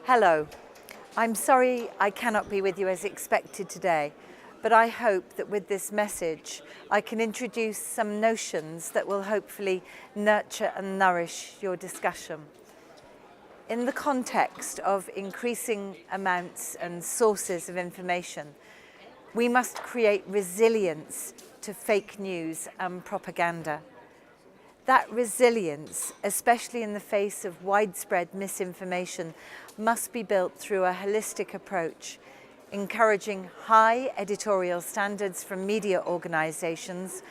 Hello. I'm sorry I cannot be with you as expected today, but I hope that with this message I can introduce some notions that will hopefully nurture and nourish your discussion. In the context of increasing amounts and sources of information, we must create resilience to fake news and propaganda. That resilience, especially in the face of widespread misinformation, must be built through a holistic approach, encouraging high editorial standards from media organisations,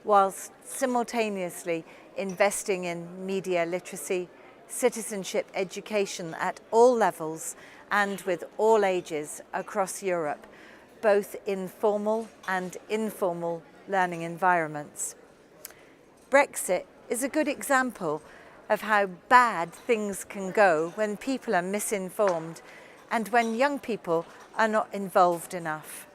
whilst simultaneously investing in media literacy, citizenship education at all levels and with all ages across Europe, both in formal and informal learning environments. Brexit is a good example of how bad things can go when people are misinformed and when young people are not involved enough.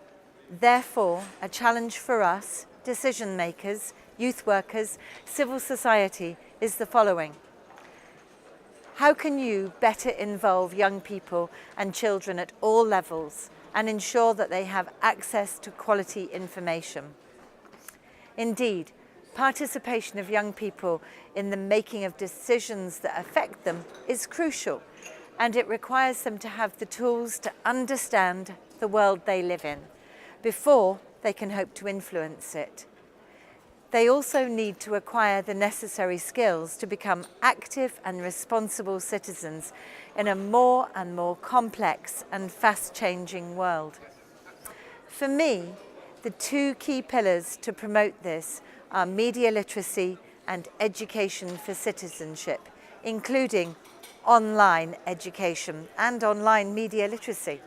Therefore, a challenge for us, decision makers, youth workers, civil society, is the following. How can you better involve young people and children at all levels and ensure that they have access to quality information? Indeed, participation of young people in the making of decisions that affect them is crucial, and it requires them to have the tools to understand the world they live in before they can hope to influence it. They also need to acquire the necessary skills to become active and responsible citizens in a more and more complex and fast-changing world. For me, the two key pillars to promote this are media literacy and education for citizenship, including online education and online media literacy.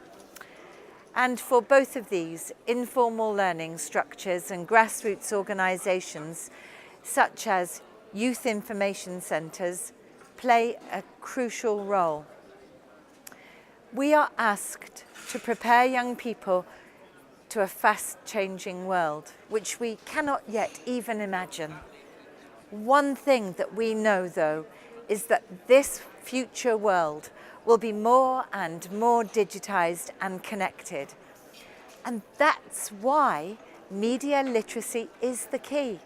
And for both of these, informal learning structures and grassroots organisations, such as youth information centres, play a crucial role. We are asked to prepare young people to a fast-changing world, which we cannot yet even imagine. One thing that we know, though, is that this future world will be more and more digitised and connected. And that's why media literacy is the key.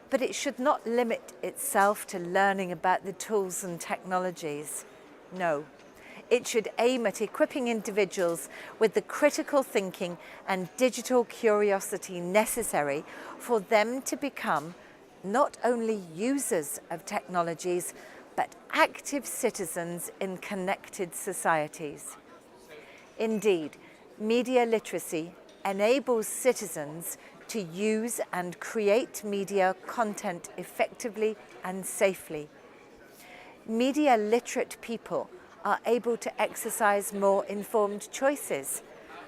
But it should not limit itself to learning about the tools and technologies. No. It should aim at equipping individuals with the critical thinking and digital curiosity necessary for them to become not only users of technologies, but active citizens in connected societies. Indeed, media literacy enables citizens to use and create media content effectively and safely. Media literate people are able to exercise more informed choices,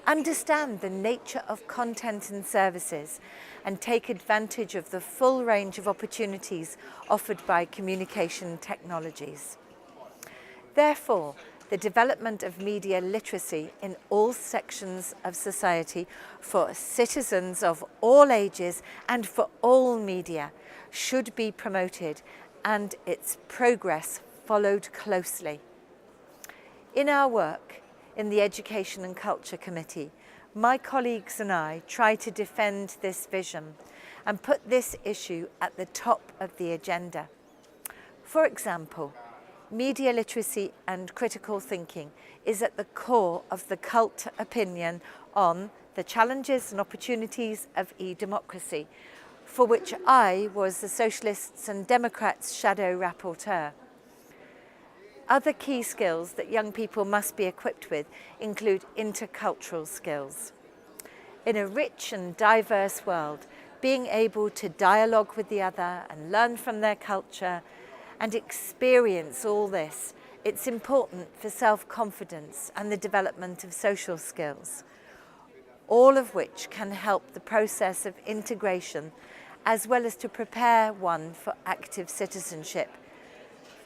understand the nature of content and services, and take advantage of the full range of opportunities offered by communication technologies. Therefore, the development of media literacy in all sections of society for citizens of all ages and for all media should be promoted and its progress followed closely. In our work in the Education and Culture Committee, my colleagues and I try to defend this vision and put this issue at the top of the agenda. For example, media literacy and critical thinking is at the core of the cult opinion on the challenges and opportunities of e-democracy, for which I was the Socialists and Democrats shadow rapporteur. Other key skills that young people must be equipped with include intercultural skills. In a rich and diverse world, being able to dialogue with the other and learn from their culture and experience all this, it's important for self-confidence and the development of social skills, all of which can help the process of integration as well as to prepare one for active citizenship,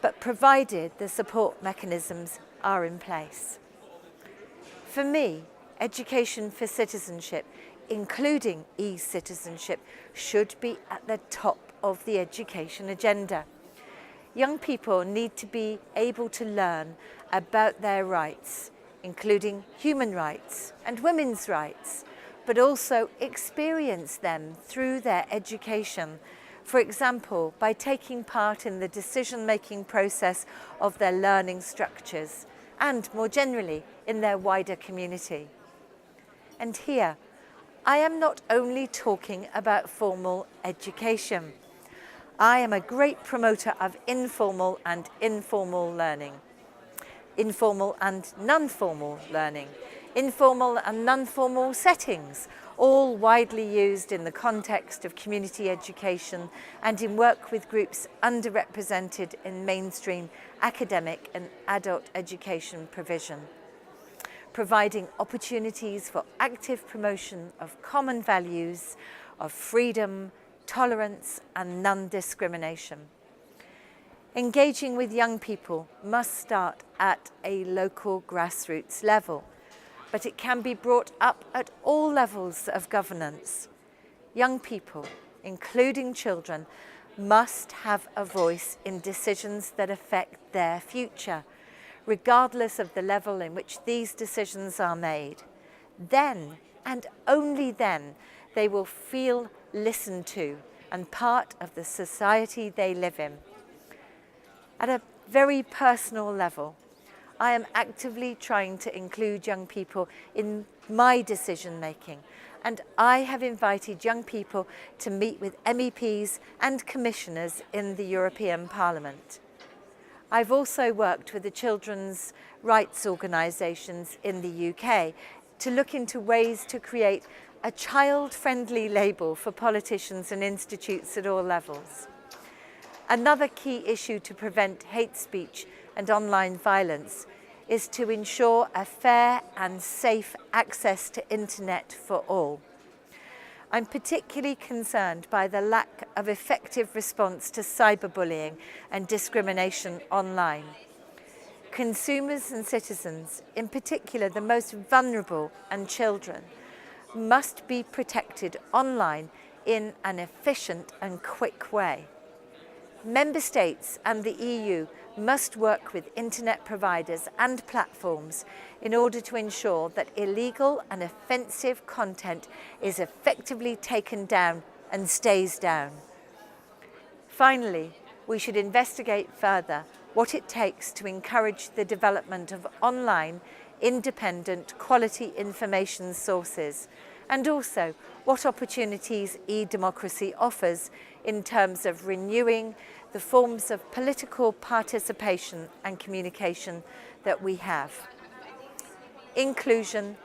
but provided the support mechanisms are in place. For me, education for citizenship, including e-citizenship, should be at the top of the education agenda. Young people need to be able to learn about their rights, including human rights and women's rights, but also experience them through their education. For example, by taking part in the decision-making process of their learning structures and, more generally, in their wider community. And here, I am not only talking about formal education. I am a great promoter of informal and informal learning, informal and non-formal learning, informal and non-formal settings, all widely used in the context of community education and in work with groups underrepresented in mainstream academic and adult education provision, providing opportunities for active promotion of common values of freedom, tolerance and non-discrimination. Engaging with young people must start at a local grassroots level, but it can be brought up at all levels of governance. Young people, including children, must have a voice in decisions that affect their future, regardless of the level in which these decisions are made. Then, and only then, they will feel listened to and part of the society they live in. At a very personal level, I am actively trying to include young people in my decision making, and I have invited young people to meet with MEPs and commissioners in the European Parliament. I've also worked with the children's rights organisations in the UK to look into ways to create a child-friendly label for politicians and institutes at all levels. Another key issue to prevent hate speech and online violence is to ensure a fair and safe access to internet for all. I'm particularly concerned by the lack of effective response to cyberbullying and discrimination online. Consumers and citizens, in particular the most vulnerable and children, must be protected online in an efficient and quick way. Member States and the EU must work with internet providers and platforms in order to ensure that illegal and offensive content is effectively taken down and stays down. Finally, we should investigate further what it takes to encourage the development of online, independent, quality information sources, and also what opportunities e-democracy offers in terms of renewing the forms of political participation and communication that we have. Inclusion,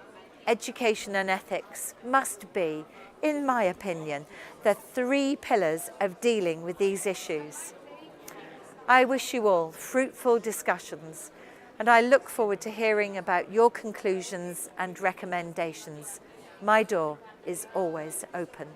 education and ethics must be, in my opinion, the three pillars of dealing with these issues. I wish you all fruitful discussions, and I look forward to hearing about your conclusions and recommendations. My door is always open.